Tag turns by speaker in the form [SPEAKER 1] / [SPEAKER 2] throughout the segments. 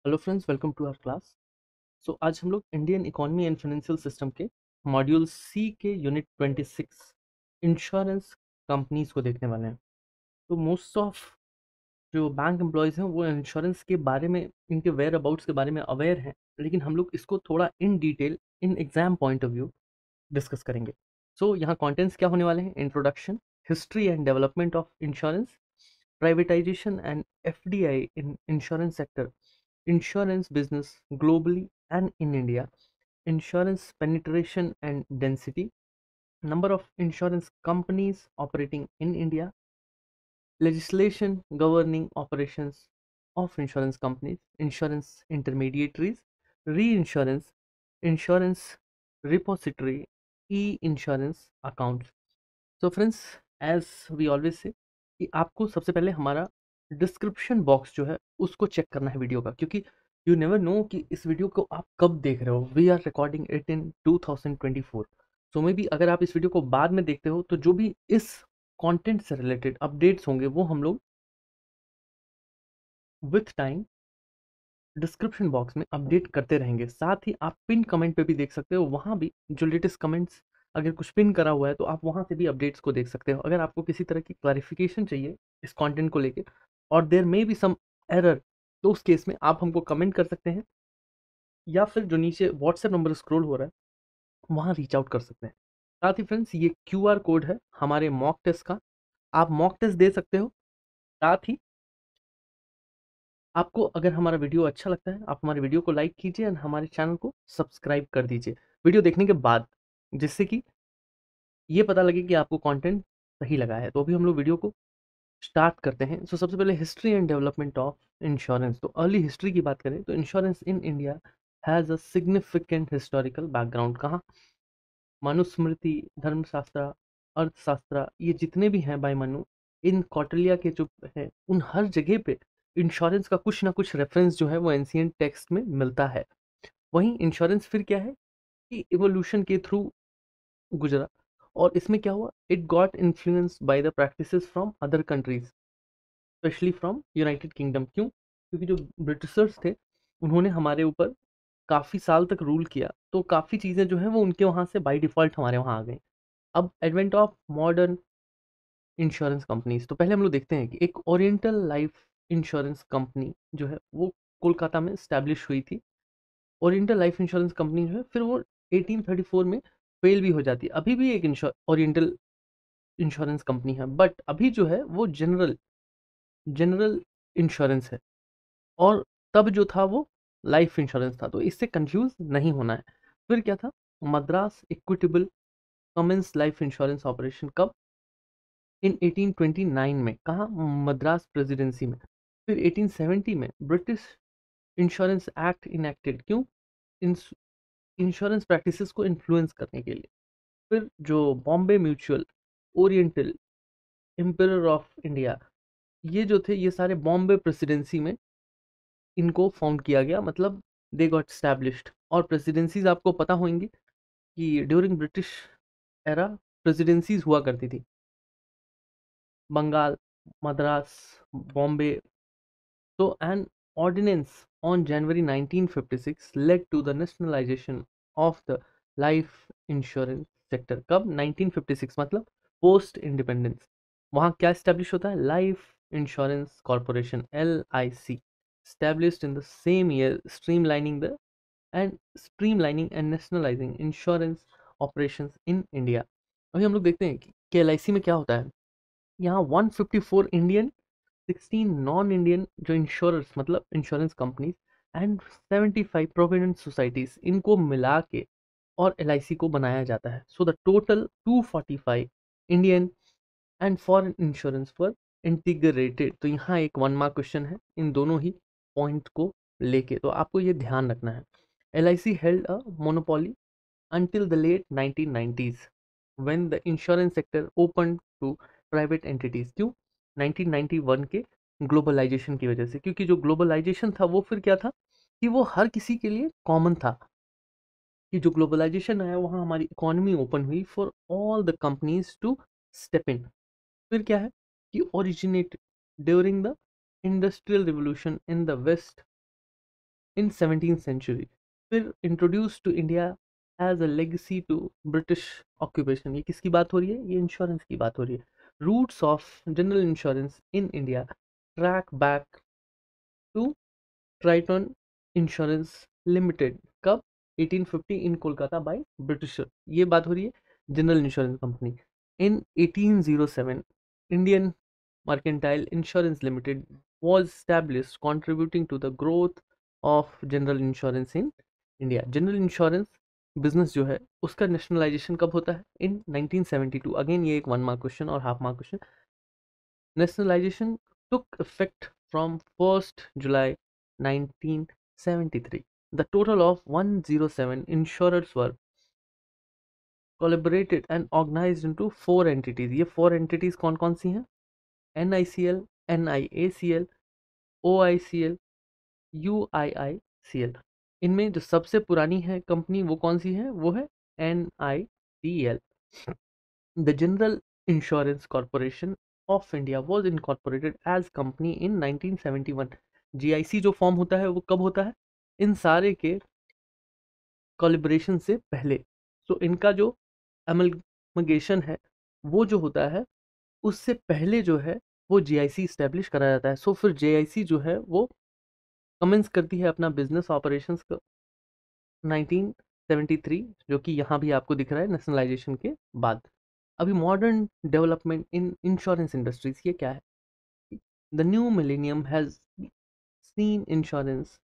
[SPEAKER 1] Hello friends, welcome to our class. आज हम लोग Indian economy and financial system के मॉड्यूल सी के यूनिट 26 इंश्योरेंस कंपनीज को देखने वाले हैं। तो मोस्ट ऑफ जो बैंक एम्प्लॉयज़ हैं वो इंश्योरेंस के बारे में, इनके वेयर अबाउट्स के बारे में अवेयर हैं, लेकिन हम लोग इसको थोड़ा in detail in exam point of view discuss करेंगे। यहाँ कंटेंट्स क्या होने वाले हैं: introduction, history and development of insurance, privatization and FDI in insurance sector, insurance business globally and in India, insurance penetration and density, number of insurance companies operating in India, legislation governing operations of insurance companies, insurance intermediaries, reinsurance, insurance repository, e-insurance accounts. So friends, as we always say कि आपको सबसे पहले हमारा description box जो है उसको check करना है वीडियो का, क्योंकि यू नेवर नो कि इस वीडियो को आप कब देख रहे हो। We are recording it in 2024। So maybe अगर आप इस वीडियो को बाद में देखते हो तो जो भी इस कंटेंट से रिलेटेड अपडेट्स होंगे वो हम लोग विथ टाइम डिस्क्रिप्शन बॉक्स में अपडेट करते रहेंगे। साथ ही आप पिन कमेंट पे भी देख सकते हो, वहाँ भी जो लेटेस्ट कमेंट्स अगर कुछ पिन करा हुआ है तो आप वहाँ से भी अपडेट्स को देख सकते हो। अगर आपको किसी तरह की क्लैरिफिकेशन चाहिए इस कंटेंट को लेके और there may be some error, तो उस केस में आप हमको कमेंट कर सकते हैं या फिर जो नीचे व्हाट्सएप नंबर स्क्रॉल हो रहा है वहाँ रीच आउट कर सकते हैं। साथ ही फ्रेंड्स, ये क्यूआर कोड है हमारे मॉक टेस्ट का, आप मॉक टेस्ट दे सकते हो। साथ ही आपको अगर हमारा वीडियो अच्छा लगता है, आप हमारे वीडियो को लाइक कीजिए और हमारे चैनल को सब्सक्राइब कर दीजिए वीडियो देखने के बाद, जिससे कि ये पता लगे कि आपको कंटेंट सही लगा है। तो अभी हम लोग वीडियो को स्टार्ट करते हैं। सबसे पहले history and development of insurance. तो अर्ली हिस्ट्री की बात करें तो insurance in India has a significant historical background. कहाँ? मनुस्मृति, धर्मशास्त्र, अर्थशास्त्र, ये जितने भी हैं बाय मनु, इन कौटिल्य के जो है उन हर जगह पे इंश्योरेंस का कुछ ना कुछ रेफरेंस जो है वो एंशिएंट टेक्स्ट में मिलता है। वहीं इंश्योरेंस फिर क्या है कि इवोल्यूशन के थ्रू गुजरा, और इसमें क्या हुआ, it got influenced by the practices from other countries, specially from United kingdom. क्यों? क्योंकि जो ब्रिटिशर्स थे उन्होंने हमारे ऊपर काफ़ी साल तक रूल किया, तो काफ़ी चीज़ें जो हैं वो उनके वहाँ से बाय डिफ़ॉल्ट हमारे वहाँ आ गई। अब advent of modern insurance companies, तो पहले हम लोग देखते हैं कि एक ओरिएंटल लाइफ इंश्योरेंस कंपनी जो है वो कोलकाता में स्टैब्लिश हुई थी। ओरिएंटल लाइफ इंश्योरेंस कंपनी जो है फिर वो 1834 में फेल भी हो जाती है। अभी भी एक ओरिएंटल इंश्योरेंस कंपनी है, बट अभी जो है वो जनरल जनरल इंश्योरेंस है, और तब जो था वो लाइफ इंश्योरेंस था, तो इससे कंफ्यूज नहीं होना है। फिर क्या था? Madras equitable commences life insurance operation कब? इन 1829 में। कहाँ? मद्रास प्रेसिडेंसी में। फिर 1870 में ब्रिटिश इंश्योरेंस एक्ट इनेक्टेड। क्यों? इंश्योरेंस प्रैक्टिसेस को इन्फ्लुएंस करने के लिए। फिर जो Bombay mutual, oriental, empire of India, ये जो थे ये सारे बॉम्बे प्रेसिडेंसी में इनको फाउंड किया गया, मतलब दे गॉट स्टैब्लिश्ड। और प्रेसिडेंसीज आपको पता होंगी कि ड्यूरिंग ब्रिटिश एरा प्रेसिडेंसीज हुआ करती थी, Bengal, Madras, Bombay. So an ordinance on January 1956 led to the nationalization of the life insurance sector. कब? 1956, मतलब पोस्ट इंडिपेंडेंस। वहाँ क्या स्टैब्लिश होता है? Life insurance corporation, LIC, established in the same year, streamlining and nationalizing insurance operations in India. अभी हम लोग देखते हैं कि LIC में क्या होता है। यहाँ 154 इंडियन, 16 नॉन इंडियन जो इंश्योरर्स मतलब insurance companies and 75 provident societies, इनको मिला के और LIC को बनाया जाता है। So the total 245 Indian and foreign insurance पर इंटीग्रेटेड। तो यहाँ एक 1 मार्क क्वेश्चन है इन दोनों ही पॉइंट को लेके, तो आपको ये ध्यान रखना है। LIC held a monopoly until the late 1990s when the insurance sector opened to private entities। क्यों? 1991 के ग्लोबलाइजेशन की वजह से, क्योंकि जो ग्लोबलाइजेशन था वो फिर क्या था कि वो हर किसी के लिए कॉमन था, कि जो ग्लोबलाइजेशन आया वहाँ हमारी इकोनॉमी ओपन हुई for all the companies to step in. फिर क्या है कि originate during the industrial revolution in the west in 17th century, फिर introduce to India as a legacy to British occupation. ये किसकी बात हो रही है? ये इंश्योरेंस की बात हो रही है। Roots of general insurance in India track back to Triton insurance limited. कब? 1850 इन कोलकाता बाय ब्रिटिशर। ये बात हो रही है general insurance company. In 1807 Indian mercantile insurance limited was established contributing to the growth of general insurance in India। General insurance business जो है उसका nationalisation कब होता है? इन 1972। अगेन ये एक 1 मार्क क्वेश्चन और half mark question. Nationalization took effect from 1st July 1973। The total of 107 insurers were collaborated and organized into 4 entities। ये 4 entities कौन कौन सी हैं? NICL, NIACL, OICL, UIICL। इनमें जो सबसे पुरानी है कंपनी वो कौन सी है? वो है NICL। The General Insurance Corporation of India was incorporated as company in 1971। GIC जो फॉर्म होता है वो कब होता है? इन सारे के कोलिब्रेशन से पहले। सो इनका जो अमलगेशन है वो जो होता है उससे पहले जो है वो GIC इस्टेब्लिश करा जाता है। सो फिर GIC जो है वो कमेंस करती है अपना बिजनेस ऑपरेशंस 1973, जो कि यहाँ भी आपको दिख रहा है नेशनलाइजेशन के बाद। अभी modern development in insurance industries ये क्या है? The new millennium has seen insurance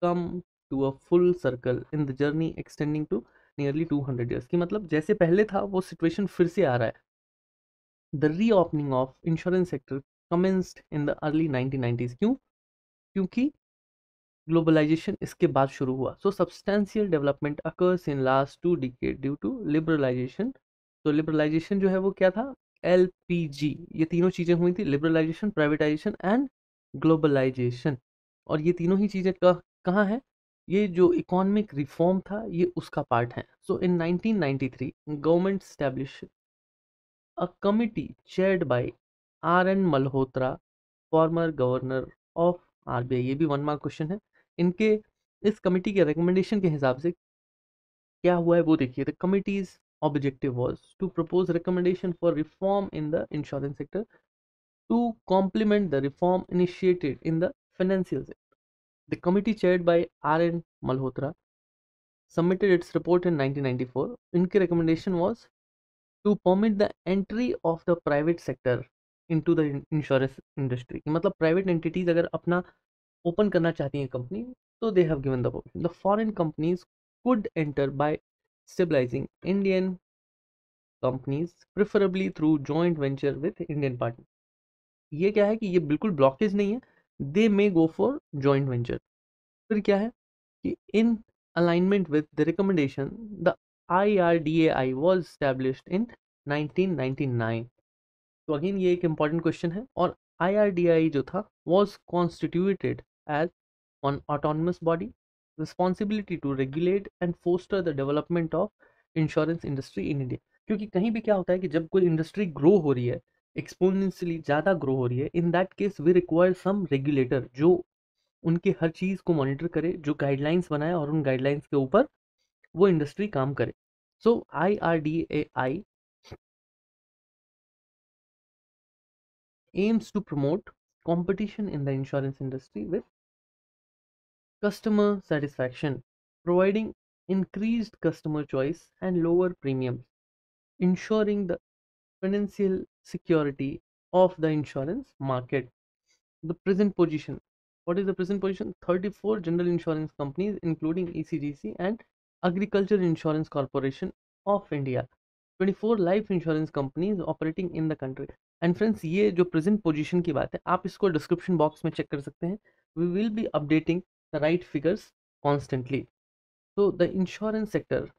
[SPEAKER 1] come to a full circle in the journey extending to nearly 200 years. की मतलब जैसे पहले था वो सिचुएशन फिर से आ रहा है। The reopening of insurance sector commenced in the early 1990s। क्यों? क्योंकि ग्लोबलाइजेशन इसके बाद शुरू हुआ। So substantial development occurs in last 2 decade due to liberalization. तो लिबरलाइजेशन जो है वो क्या था? LPG। ये तीनों चीजें हुई थी, लिबरलाइजेशन, प्राइवेटाइजेशन एंड ग्लोबलाइजेशन। और ये तीनों ही चीजें कहाँ है? ये जो इकोनॉमिक रिफॉर्म था ये उसका पार्ट है। सो इन 1993 government establish a committee chaired by RN Malhotra, former governor of RBI। ये भी 1 मार्क क्वेश्चन है। इनके इस कमिटी के रिकमेंडेशन के हिसाब से क्या हुआ है वो देखिए। The committee's objective was to propose recommendation for reform in the insurance sector to complement the reform initiated in the financial sector. The committee chaired by RN Malhotra submitted its report in 1994। इनके recommendation was to permit the entry of the private sector into the insurance industry। मतलब private entities अगर अपना open करना चाहती हैं company तो they have given the permission. The foreign companies could enter by stabilising Indian companies preferably through joint venture with Indian partner. ये क्या है कि ये बिल्कुल ब्लॉकेज नहीं है, they may go for joint venture. फिर क्या है कि इन alignment with the recommendation the IRDAI was established in 1999। तो अगेन ये एक important question है। और IRDAI जो था was constituted as an autonomous body responsibility to regulate and foster the development of insurance industry in India। क्योंकि कहीं भी क्या होता है कि जब कोई इंडस्ट्री ग्रो हो रही है, एक्सपोनेंशियली ज़्यादा ग्रो हो रही है, in that case we require some regulator जो उनके हर चीज़ को मॉनिटर करे, जो गाइडलाइंस बनाए और उन गाइडलाइंस के ऊपर वो इंडस्ट्री काम करे। सो IRDAI aims to promote competition in the insurance industry with customer satisfaction, providing increased customer choice and lower premiums, ensuring the financial security of the insurance market। The present position. What is the present position? 34 general insurance companies including ECGC and Agriculture Insurance Corporation of India, 24 life insurance companies operating in the country। And friends ये जो present position की बात है आप इसको description box में check कर सकते हैं। We will be updating the right figures constantly. तो the insurance sector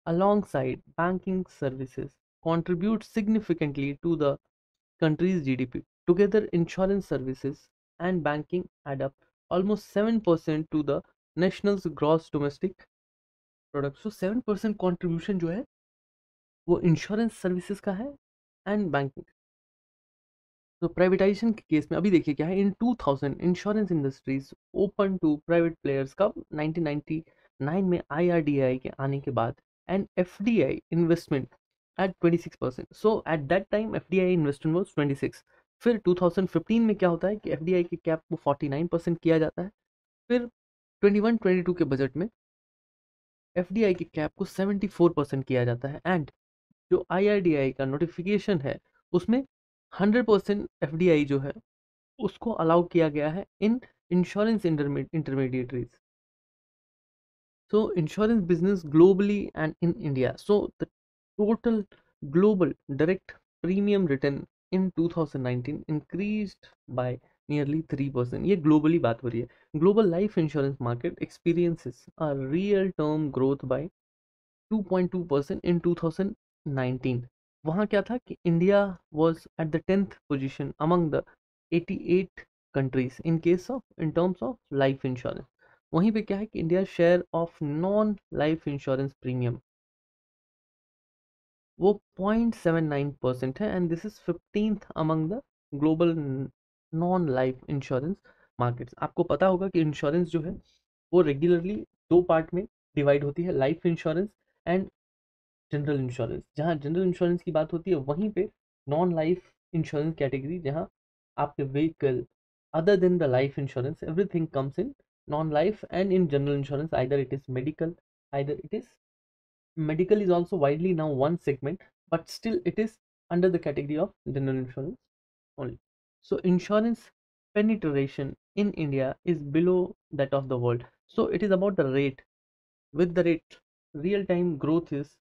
[SPEAKER 1] alongside banking services contribute significantly to the country's GDP। Together, insurance services and banking add up almost 7% to the national's gross domestic product। So 7% contribution जो है वो insurance services का है and banking. तो privatisation के case में अभी देखिए क्या है, in 2000 insurance industries open to private players कब, 1999 में आईआरडीआई के आने के बाद, and FDI investment at 26%। So at that time FDI investment was 26। फिर 2015 में क्या होता है कि एफडीआई के कैप को 49% किया जाता है। फिर 21-22 के बजट में एफडीआई के कैप को 74% किया जाता है, एंड जो आईआरडीआई का नोटिफिकेशन है उसमें 100% एफडीआई जो है उसको अलाउ किया गया है in insurance intermediaries. So insurance business globally and in India. So the total global direct premium written in 2019 increased by nearly 3%. ये globally बात हो रही है। Global life insurance market experiences a real term growth by 2.2% in 2019। वहाँ क्या था कि India was at the 10th position among the 88 countries in case of in terms of life insurance। वहीं पे क्या है कि India share of non life insurance premium वो 0.79% है, and this is 15th among the global non life insurance markets. आपको पता होगा कि इंश्योरेंस जो है वो रेगुलरली दो पार्ट में डिवाइड होती है, life insurance and general insurance. जहाँ जनरल इंश्योरेंस की बात होती है वहीं पे नॉन लाइफ इंश्योरेंस कैटेगरी, जहाँ आपके vehicle other than the life insurance everything comes in non-life and in general insurance, either it is medical, either it is medical is also widely now one segment, but still it is under the category of general insurance only. So insurance penetration in India is below that of the world. So it is about the rate. With the rate, real time growth is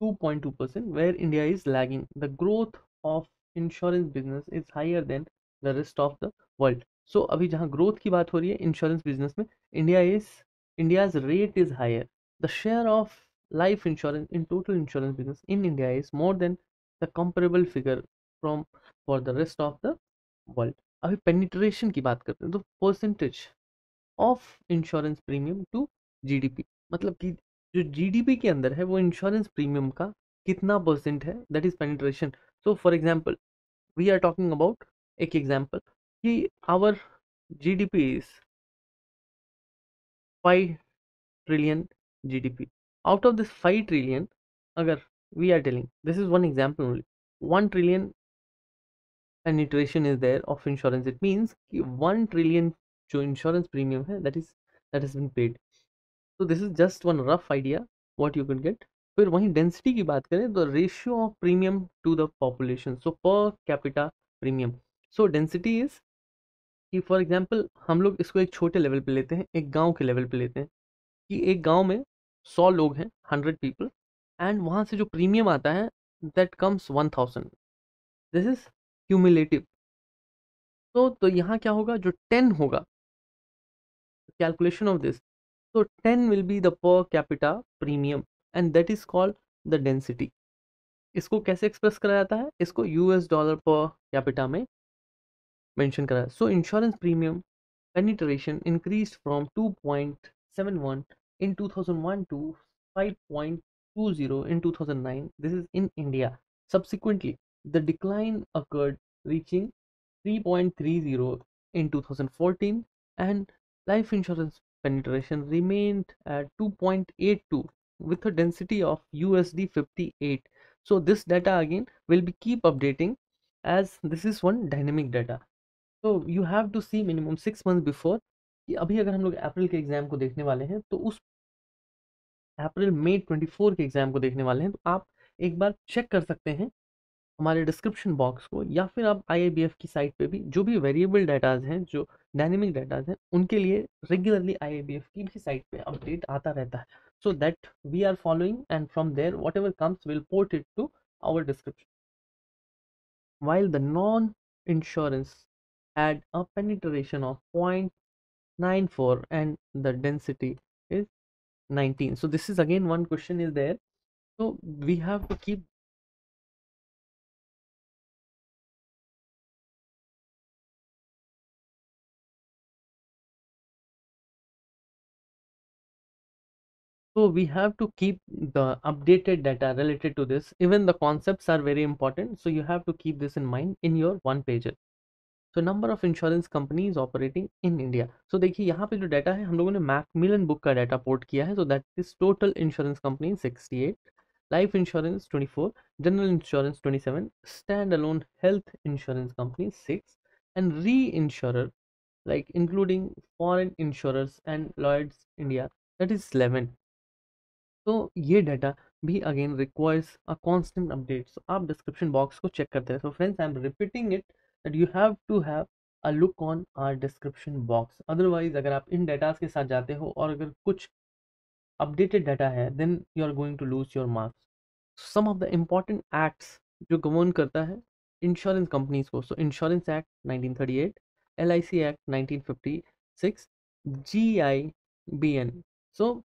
[SPEAKER 1] 2.2%, where India is lagging. The growth of insurance business is higher than the rest of the world. So अभी जहाँ growth की बात हो रही है insurance business में, India's rate is higher. The share of life insurance in total insurance business in India is more than the comparable figure from for the rest of the world. अभी penetration की बात करते हैं तो percentage of insurance premium to GDP, मतलब कि जो GDP के अंदर है वो इंश्योरेंस प्रीमियम का कितना परसेंट है, that is penetration. So for example we are talking about एक एग्जांपल कि our GDP is 5 trillion GDP. Out of this 5 trillion, अगर we are telling this is one example only, 1 trillion penetration is there of insurance, it means कि 1 trillion जो insurance premium है that has been paid. So this is just one rough idea what you can get. फिर वहीं density की बात करें तो ratio of premium to the population, so per capita premium. So density is कि for example हम लोग इसको एक छोटे लेवल पे लेते हैं, एक गांव के लेवल पे लेते हैं कि एक गांव में 100 लोग हैं, 100 पीपल, एंड वहां से जो प्रीमियम आता है that comes 1000। This is cumulative. तो यहाँ क्या होगा, जो 10 होगा, calculation of this, so 10 will be the per capita premium and that is called the density। इसको कैसे एक्सप्रेस करा जाता है, इसको यूएस डॉलर पर कैपिटा में मेंशन करा है। सो insurance premium penetration increased from 2.71 in 2001 to 5.20 in 2009. This is in India. Subsequently, the decline occurred, reaching 3.30 in 2014, and life insurance penetration remained at 2.82 with a density of USD 58. So this data again will be keep updating as this is one dynamic data. तो you have to see minimum 6 month before कि अभी अगर हम लोग अप्रैल के exam को देखने वाले हैं तो उस अप्रैल मई 24 के एग्जाम को देखने वाले हैं, तो आप एक बार चेक कर सकते हैं हमारे डिस्क्रिप्शन बॉक्स को, या फिर आप आईआईबीएफ की साइट पे भी जो भी वेरिएबल डाटाज हैं, जो डायनेमिक डाटाज हैं, उनके लिए रेगुलरली आईआईबीएफ की भी साइट पे अपडेट आता रहता है। So that we are following and from there whatever comes will port it to our description. While the non-insurance had a penetration of 0.94 and the density is 19. So this is again one question is there. So we have to keep So we have to keep the updated data related to this. Even the concepts are very important. So you have to keep this in mind in your one pager. So number of insurance companies operating in India. So देखिए यहाँ पे जो data है हम लोगों ने Macmillan book का data port किया है. So that is total insurance company 68, life insurance 24, general insurance 27, stand alone health insurance company 6, and reinsurer like including foreign insurers and Lloyd's India, that is 11. तो ये data भी again requires a constant update. So आप description box को check करते हैं. So friends, I am repeating it that you have to have a look on our description box. Otherwise अगर आप इन datas के साथ जाते हो और अगर कुछ अपडेटेड डाटा है then you are going to lose your marks. Some of the important acts जो गवर्न करता है इंश्योरेंस कंपनीज को. So insurance act 1938, LIC act 1956, GIBN. So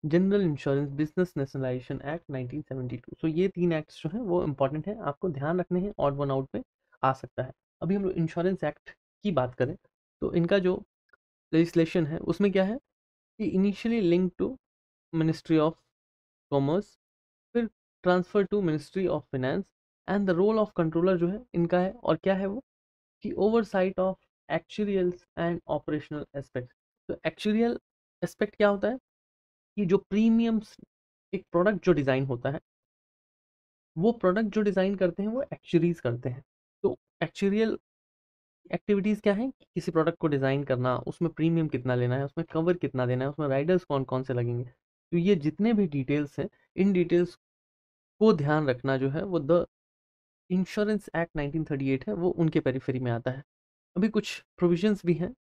[SPEAKER 1] general insurance business nationalisation act 1972. So ये 3 acts जो हैं वो important है, आपको ध्यान रखने हैं. ऑड वन आउट में आ सकता है. अभी हम लोग इंश्योरेंस एक्ट की बात करें तो इनका जो लेजिस्लेशन है उसमें क्या है कि initially link to ministry of commerce, फिर transfer to ministry of finance, and the role of controller जो है इनका है. और क्या है वो कि oversight of actuarials and operational aspect. तो एक्चुरियल एस्पेक्ट क्या होता है कि जो प्रीमियम्स, एक प्रोडक्ट जो डिज़ाइन होता है वो प्रोडक्ट जो डिज़ाइन करते हैं वो एक्चुरीज करते हैं. तो एक्चुरियल एक्टिविटीज़ क्या है कि किसी प्रोडक्ट को डिज़ाइन करना, उसमें प्रीमियम कितना लेना है, उसमें कवर कितना देना है, उसमें राइडर्स कौन कौन से लगेंगे. तो ये जितने भी डिटेल्स हैं इन डिटेल्स को ध्यान रखना जो है वो द इंश्योरेंस एक्ट 1938 है वो उनके पेरिफेरी में आता है. अभी कुछ प्रोविजंस भी हैं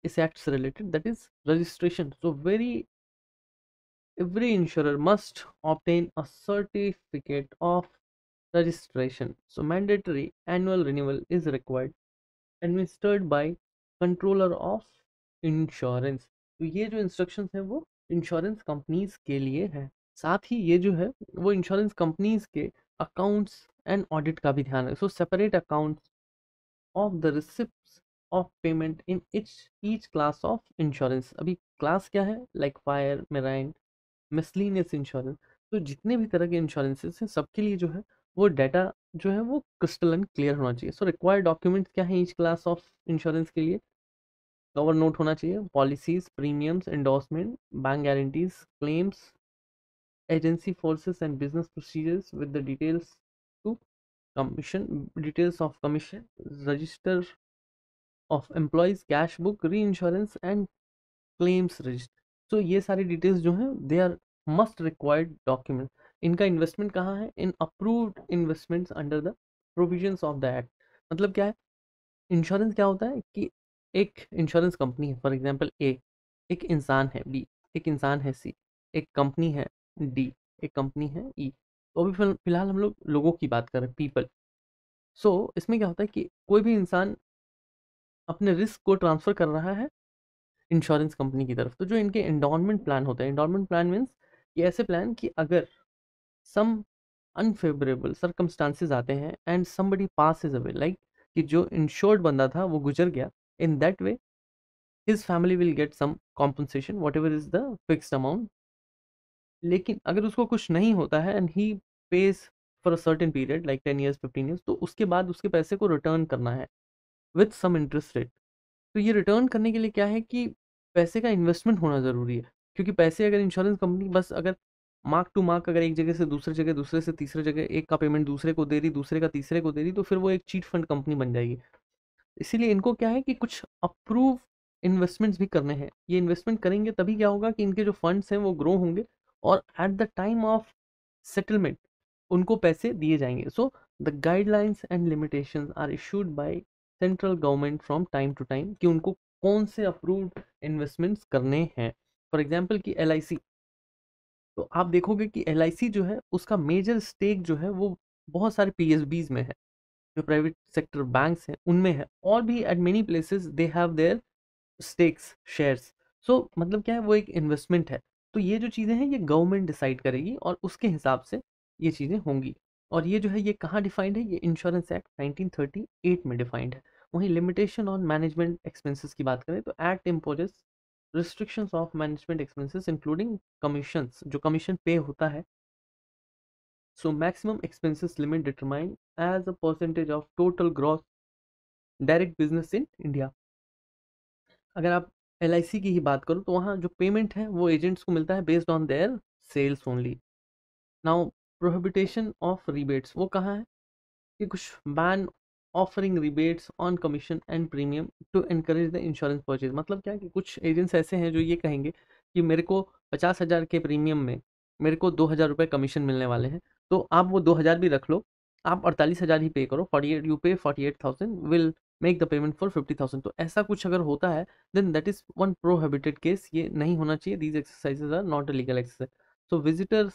[SPEAKER 1] इस एक्ट से related, that is registration. So very every insurer must obtain a certificate of registration. So mandatory annual renewal is required, administered by controller of insurance. तो ये जो इंस्ट्रक्शंस हैं वो इंश्योरेंस कंपनीज के लिए है. साथ ही ये जो है वो इंश्योरेंस कंपनीज के अकाउंट्स एंड ऑडिट का भी ध्यान रखे. So separate accounts of the receipts of payment in each class of insurance. अभी क्लास क्या है, like fire, marine, miscellaneous insurance. तो जितने भी तरह के इंश्योरेंसेस हैं सबके लिए जो है वो डाटा जो है वो क्रिस्टलन क्लियर होना चाहिए. सो रिक्वायर्ड डॉक्यूमेंट्स क्या है ईच क्लास ऑफ इंश्योरेंस के लिए. कवर नोट होना चाहिए, policies, premiums, endorsement, bank guarantees, claims, agency forces and business procedures with the details to commission, details of commission, register of employees, cash book, reinsurance and claims register. So ये सारी details जो हैं they are must required document. इनका investment कहाँ है, in approved investments under the provisions of the act. मतलब क्या है, इंश्योरेंस क्या होता है कि एक इंश्योरेंस कंपनी है, फॉर एग्जांपल ए, एक इंसान है बी, एक इंसान है सी, एक कंपनी है डी, एक कंपनी है ई. तो अभी फिलहाल हम लोग लोगों की बात कर रहे हैं, पीपल. सो इसमें क्या होता है कि कोई भी इंसान अपने रिस्क को ट्रांसफर कर रहा है इंश्योरेंस कंपनी की तरफ. तो जो इनके एंडोनमेंट प्लान होते हैं, एंडोनमेंट प्लान मीन्स ये ऐसे प्लान कि अगर सम अनफेवरेबल सर्कमस्टांसेस आते हैं and somebody pass is away, like कि जो इंश्योर्ड बंदा था वो गुजर गया, in that way his family will get some compensation whatever is the fixed amount. लेकिन अगर उसको कुछ नहीं होता है and he pays for a certain period like 10 years 15 years, तो उसके बाद उसके पैसे को रिटर्न करना है विथ सम इंटरेस्ट रेट. तो ये रिटर्न करने के लिए क्या है कि पैसे का इन्वेस्टमेंट होना ज़रूरी है. क्योंकि पैसे अगर इंश्योरेंस कंपनी बस अगर मार्क टू मार्क अगर एक जगह से दूसरे जगह, दूसरे से तीसरे जगह एक का पेमेंट दूसरे को दे रही, दूसरे का तीसरे को दे रही, तो फिर वो एक चीट फंड कंपनी बन जाएगी. इसीलिए इनको क्या है कि कुछ अप्रूव इन्वेस्टमेंट्स भी करने हैं. ये इन्वेस्टमेंट करेंगे तभी क्या होगा कि इनके जो फंड्स हैं वो ग्रो होंगे और at the time of settlement उनको पैसे दिए जाएंगे. So the guidelines and limitations are issued by central government from time to time कि उनको कौन से अप्रूव्ड इन्वेस्टमेंट्स करने हैं. फॉर एग्जांपल कि LIC, तो आप देखोगे कि LIC जो है उसका मेजर स्टेक जो है वो बहुत सारे PSBs में है, जो प्राइवेट सेक्टर बैंक्स हैं उनमें है, और भी at many places they have their stakes, shares. So मतलब क्या है, वो एक इन्वेस्टमेंट है. तो ये जो चीज़ें हैं ये गवर्नमेंट डिसाइड करेगी और उसके हिसाब से ये चीज़ें होंगी. और ये जो है ये कहाँ डिफाइंड है, ये इंश्योरेंस एक्ट 1938 में डिफाइंड है. वहीं लिमिटेशन ऑन मैनेजमेंट एक्सपेंसेस की बात करें तो act imposes restrictions of management expenses including commissions, जो कमीशन पे होता है। So maximum expenses limit determine as a percentage of total gross direct business in India. अगर आप एल की ही बात करो तो वहाँ जो पेमेंट है वो एजेंट्स को मिलता है based on their sales only. Now prohibition of rebates, वो कहाँ है कि कुछ ban offering rebates on commission and premium to encourage the insurance purchase. मतलब क्या है कि कुछ एजेंट्स ऐसे हैं जो ये कहेंगे कि मेरे को 50,000 के प्रीमियम में मेरे को 2,000 रुपये कमीशन मिलने वाले हैं, तो आप वो 2,000 भी रख लो, आप 48,000 ही पे करो, 48 you pay 48,000 will make the payment for 50,000। तो ऐसा कुछ अगर होता है then that is one prohibited case, ये नहीं होना चाहिए। These exercises are not a legal exercise. So visitors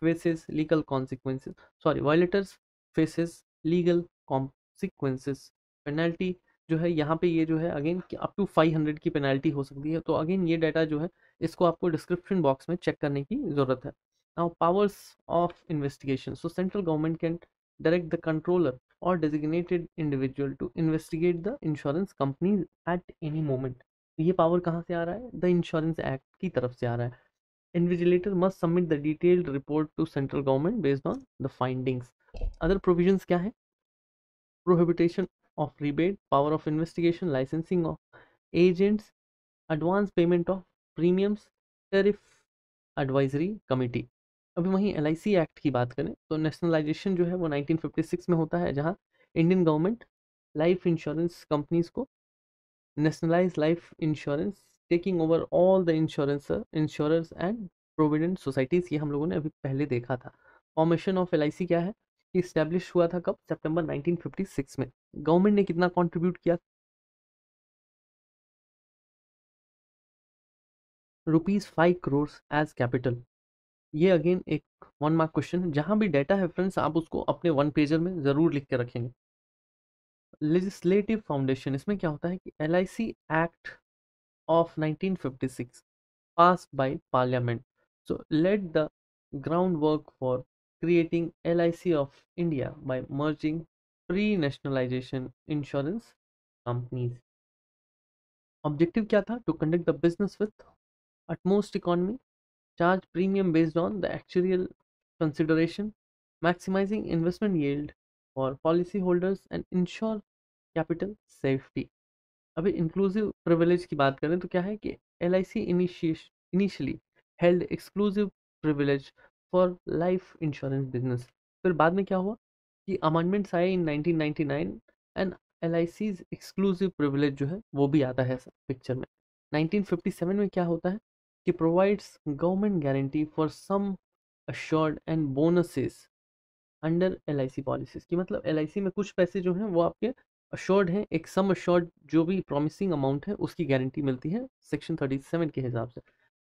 [SPEAKER 1] faces legal consequences, sorry violators faces legal consequences. Penalty जो है यहाँ पे, ये जो है अगेन अप टू 500 की पेनल्टी हो सकती है। तो अगेन ये डाटा जो है इसको आपको डिस्क्रिप्शन बॉक्स में चेक करने की जरूरत है। Now powers of investigation, so central government can direct the controller or designated individual to investigate the insurance companies at any moment। ये पावर कहाँ से आ रहा है? द इंश्योरेंस एक्ट की तरफ से आ रहा है। Invigilator must submit the detailed report to central government based on the findings. Other provisions क्या है? Prohibition of rebate, power of investigation, licensing of agents, advance payment of premiums, tariff advisory committee. अभी वहीं LIC act की बात करें तो nationalisation जो है वो 1956 में होता है, जहां Indian government life insurance companies को nationalize life insurance, taking over all the insurance and provident societies. ये हम लोगों ने अभी पहले देखा था। फॉर्मेशन ऑफ LIC क्या है कि इस्टेब्लिश हुआ था कब? सितंबर 1956 में। गवर्नमेंट ने कितना कंट्रीब्यूट किया? ₹5 करोड़ एज कैपिटल। ये अगेन एक 1 मार्क क्वेश्चन है, जहां भी डाटा है फ्रेंड्स आप उसको अपने 1 पेजर में जरूर लिख के रखेंगे। लेजिस्लेटिव फाउंडेशन, इसमें क्या होता है कि LIC act of 1956 passed by parliament, so led the groundwork for creating LIC of India by merging pre-nationalization insurance companies। Objective क्या था? To conduct the business with utmost economy, charge premium based on the actuarial consideration, maximizing investment yield for policyholders and ensure capital safety। अभी inclusive privilege की बात करें तो क्या है कि LIC initially held exclusive privilege for life insurance business. फिर बाद में क्या हुआ कि अमेंडमेंट्स आए इन 1999 एंड LIC's एक्सक्लूसिव प्रिविलेज जो है वो भी आता है पिक्चर में। 1957 में क्या होता है कि provides government guarantee for some assured and bonuses under LIC policies की। मतलब LIC में कुछ पैसे जो हैं वो आपके अश्योर्ड हैं, एक सम अश्योर्ड जो भी प्रॉमिसिंग अमाउंट है उसकी गारंटी मिलती है सेक्शन 37 के हिसाब से।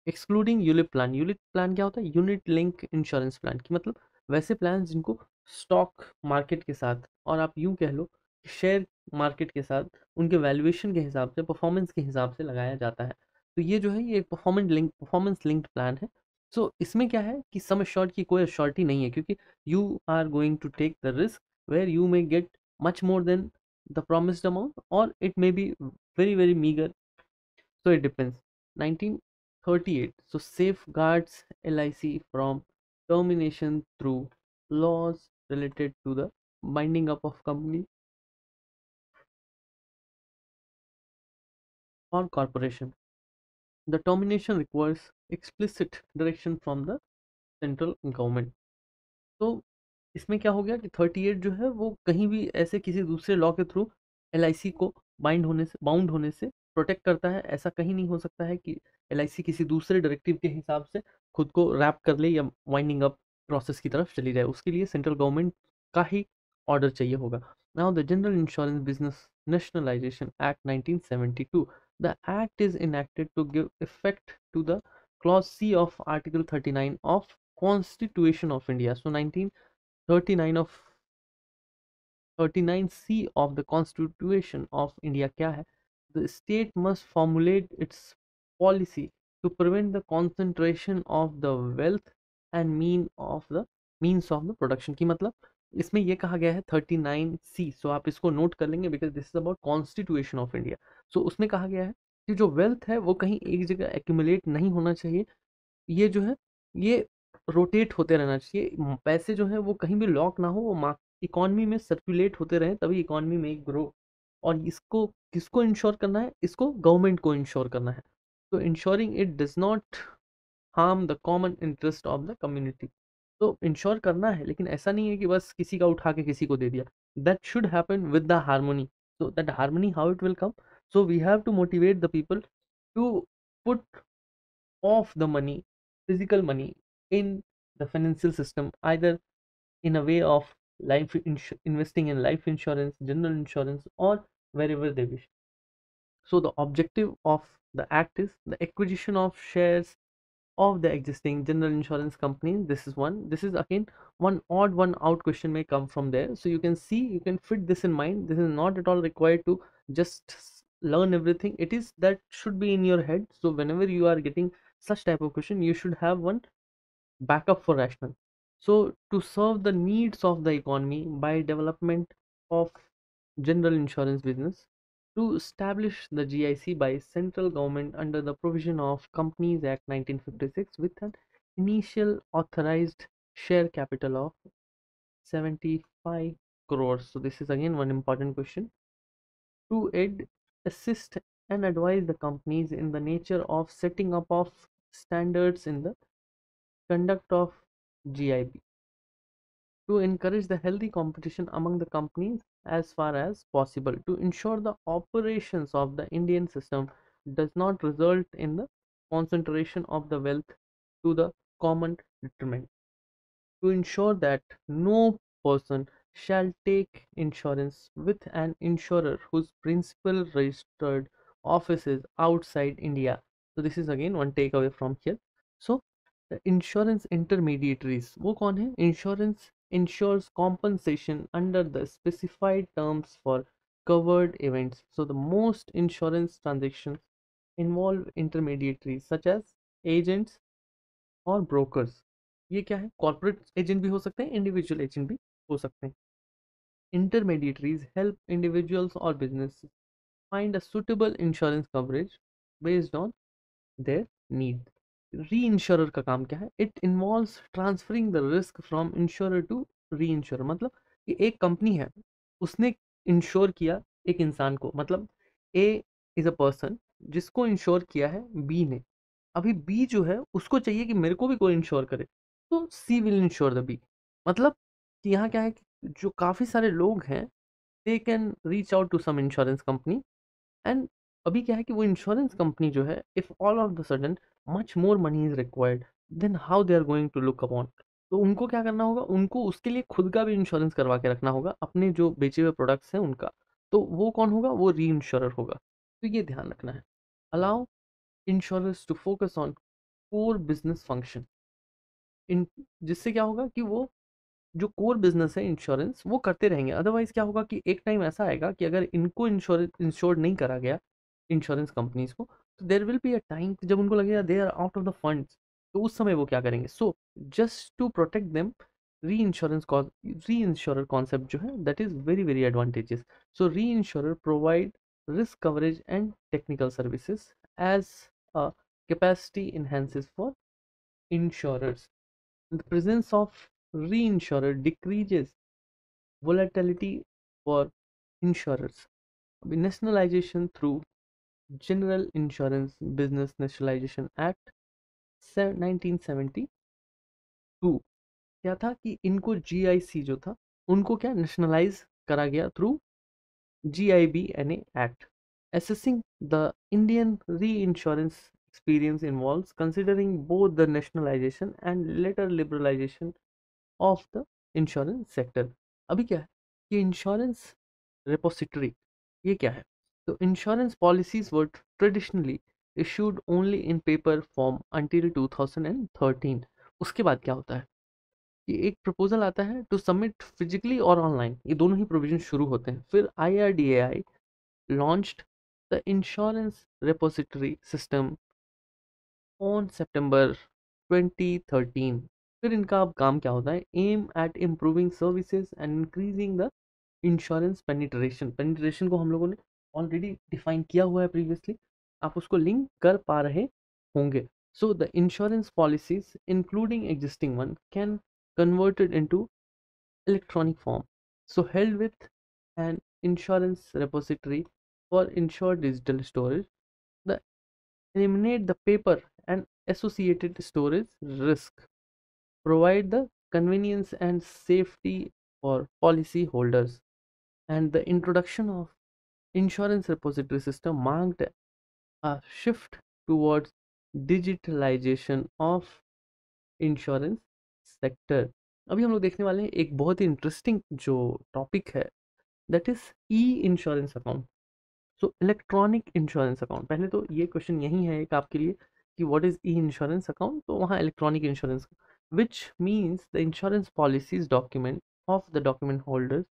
[SPEAKER 1] Excluding ULIP plan, ULIP plan क्या होता है? यूनिट लिंक इंश्योरेंस प्लान की। मतलब वैसे प्लान जिनको स्टॉक मार्केट के साथ, और आप यूं कह लो शेयर मार्केट के साथ, उनके वैल्यूएशन के हिसाब से, परफॉर्मेंस के हिसाब से लगाया जाता है। तो ये जो है ये परफॉर्मेंस लिंक्ड प्लान है। सो इसमें क्या है कि सम अश्योर्ड की कोई अश्योरिटी नहीं है, क्योंकि you are going to take the risk where you may get much more than the promised amount, or it may be very meager, so it depends। 1938 so safeguards LIC from termination through laws related to the binding up of company or corporation। the termination requires explicit direction from the central government। तो इसमें क्या हो गया कि 38 जो है वो कहीं भी ऐसे किसी दूसरे लॉ के थ्रू LIC को बाउंड होने से प्रोटेक्ट करता है। ऐसा कहीं नहीं हो सकता है कि LIC किसी दूसरे डायरेक्टिव के हिसाब से खुद को रैप कर ले या वाइंडिंग अप प्रोसेस की तरफ चली जाए। उसके लिए सेंट्रल गवर्नमेंट का ही ऑर्डर चाहिए होगा। Now the general insurance business nationalisation act 1972, the act is enacted to give effect to the clause C of Article 39 of Constitution of India। So 1939 of 39C of the Constitution of India क्या है? The state must formulate its policy to prevent the concentration of the wealth and means of the production की। मतलब इसमें ये कहा गया है 39C, सो आप इसको नोट कर लेंगे because this is about constitution of India. So उसमें कहा गया है कि जो वेल्थ है वो कहीं एक जगह एक्यूमुलेट नहीं होना चाहिए, ये जो है ये रोटेट होते रहना चाहिए। पैसे जो है वो कहीं भी लॉक ना हो, वो इकोनॉमी में सर्कुलेट होते रहे, तभी इकोनॉमी में ग्रो। और इसको किसको इंश्योर करना है? इसको गवर्नमेंट को इंश्योर करना है। तो ensuring it does not harm the common interest of the community. तो इंश्योर करना है, लेकिन ऐसा नहीं है कि बस किसी का उठा के किसी को दे दिया। That should happen with the harmony. So that harmony how it will come? So we have to motivate the people to put off the money, physical money, in the financial system, either in a way of investing in life insurance, general insurance, or wherever they wish. So the objective of the act is the acquisition of shares of the existing general insurance company. This is one. This is again one odd one out question may come from there. So you can see, you can fit this in mind. This is not at all required to just learn everything. It is that should be in your head. So whenever you are getting such type of question, you should have one backup for rational. So to serve the needs of the economy by development of general insurance business, to establish the GIC by central government under the provision of Companies Act 1956 with an initial authorized share capital of 75 crores. So this is again one important question. To assist and advise the companies in the nature of setting up of standards in the conduct of GIB, to encourage the healthy competition among the companies as far as possible, to ensure the operations of the Indian system does not result in the concentration of the wealth to the common detriment, to ensure that no person shall take insurance with an insurer whose principal registered office is outside India. So this is again one takeaway from here. So the insurance intermediaries, वो कौन है? Insurance ensures compensation under the specified terms for covered events. So the most insurance transactions involve intermediaries such as agents और brokers. ये क्या है? Corporate agent भी हो सकते हैं, इंडिविजुअल एजेंट भी हो सकते हैं। इंटरमीडिएटरीज हेल्प इंडिविजुअल्स और business find a suitable insurance coverage based on their need. Reinsurer का काम क्या है? It involves transferring the risk from insurer to reinsurer. मतलब कि एक कंपनी है, उसने इंश्योर किया एक इंसान को, मतलब ए इज अ पर्सन जिसको इंश्योर किया है बी ने। अभी बी जो है उसको चाहिए कि मेरे को भी कोई इंश्योर करे, तो सी विल इंश्योर द बी। मतलब कि यहाँ क्या है कि जो काफ़ी सारे लोग हैं, they can reach out to some insurance company, and अभी क्या है कि वो इंश्योरेंस कंपनी जो है, if all of the sudden much more money is required, then how they are going to look upon. तो उनको क्या करना होगा? उनको उसके लिए खुद का भी इंश्योरेंस करवा के रखना होगा अपने जो बेचे हुए प्रोडक्ट्स हैं उनका। तो वो कौन होगा? वो री इंश्योरर होगा। तो ये ध्यान रखना है। Allow insurance to focus on core business function, in जिससे क्या होगा कि वो जो कोर बिजनेस है इंश्योरेंस वो करते रहेंगे। अदरवाइज क्या होगा कि एक टाइम ऐसा आएगा कि अगर इनको इंश्योर्ड नहीं करा गया इंश्योरेंस कंपनीज को, तो there will be a time जब उनको लगेगा they are out of the funds. तो उस समय वो क्या करेंगे? So just to protect them, reinsurer concept जो है that is very very advantages. So reinsurer provide risk coverage and technical services as capacity enhances for insurers. The presence of reinsurer decreases volatility for insurers. Nationalization through General Insurance Business Nationalization Act 1972 क्या था कि इनको GIC जो था उनको क्या nationalise करा गया through GIBNA Act. Assessing the Indian reinsurance experience involves considering both the nationalization and later liberalization of the insurance sector. अभी क्या है कि इंश्योरेंस रिपोजिटरी, ये क्या है? तो insurance policies were traditionally issued only in paper form until 2013। उसके बाद क्या होता है कि एक प्रपोजल आता है टू सबमिट फिजिकली और ऑनलाइन, ये दोनों ही प्रोविजन शुरू होते हैं। फिर IRDAI launched the insurance repository system on September 2013। फिर इनका अब काम क्या होता है? Aim at improving services and increasing the insurance penetration. Penetration को हम लोगों ने ऑलरेडी डिफाइन किया हुआ है प्रीवियसली। आप उसको लिंक कर पा रहे होंगे। So the insurance policies including existing one can converted into electronic form, so held with an insurance repository for ensured digital storage. The eliminate the paper and associated storage risk, provide the convenience and safety for policy holders, and the introduction of insurance repository system marked a shift towards digitalization of insurance sector. अभी हम लोग देखने वाले हैं एक बहुत ही interesting जो topic है, that is E insurance account. So electronic insurance account, पहले तो ये क्वेश्चन यही है एक आपके लिए कि what is E insurance account, तो वहाँ electronic insurance which means the insurance policies document of the document holders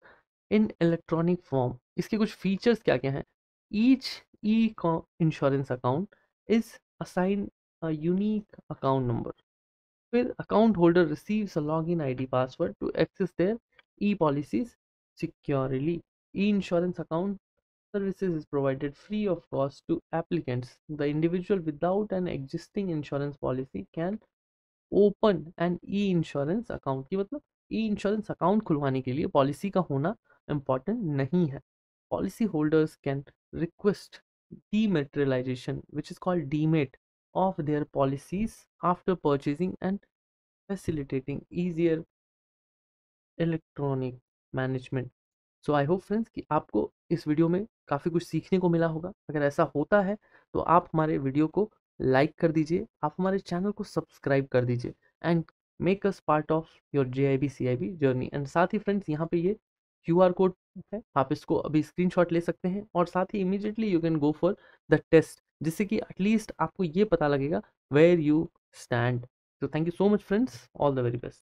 [SPEAKER 1] in electronic form. इसके कुछ फीचर्स क्या क्या हैं? Each E insurance account is assign a unique account number, where account holder receives a login ID password to access their e-policies securely. E-insurance account services is provided free of cost to applicants. The individual without an existing insurance policy can open an e-insurance account। की मतलब ई insurance account खुलवाने के लिए policy का होना important नहीं है। Policy holders can request डीमेटेरियलाइजेशन which is called demat of their policies after purchasing and facilitating easier electronic management। So I hope friends कि आपको इस वीडियो में काफ़ी कुछ सीखने को मिला होगा। अगर ऐसा होता है तो आप हमारे वीडियो को लाइक कर दीजिए, आप हमारे चैनल को सब्सक्राइब कर दीजिए and make us part of your JIB-CIB journey. And साथ ही फ्रेंड्स यहाँ पे ये QR कोड है, आप इसको अभी स्क्रीनशॉट ले सकते हैं और साथ ही immediately you can go for the test, जिससे कि एटलीस्ट आपको ये पता लगेगा वेयर यू स्टैंड। तो thank you so much friends, all the very best.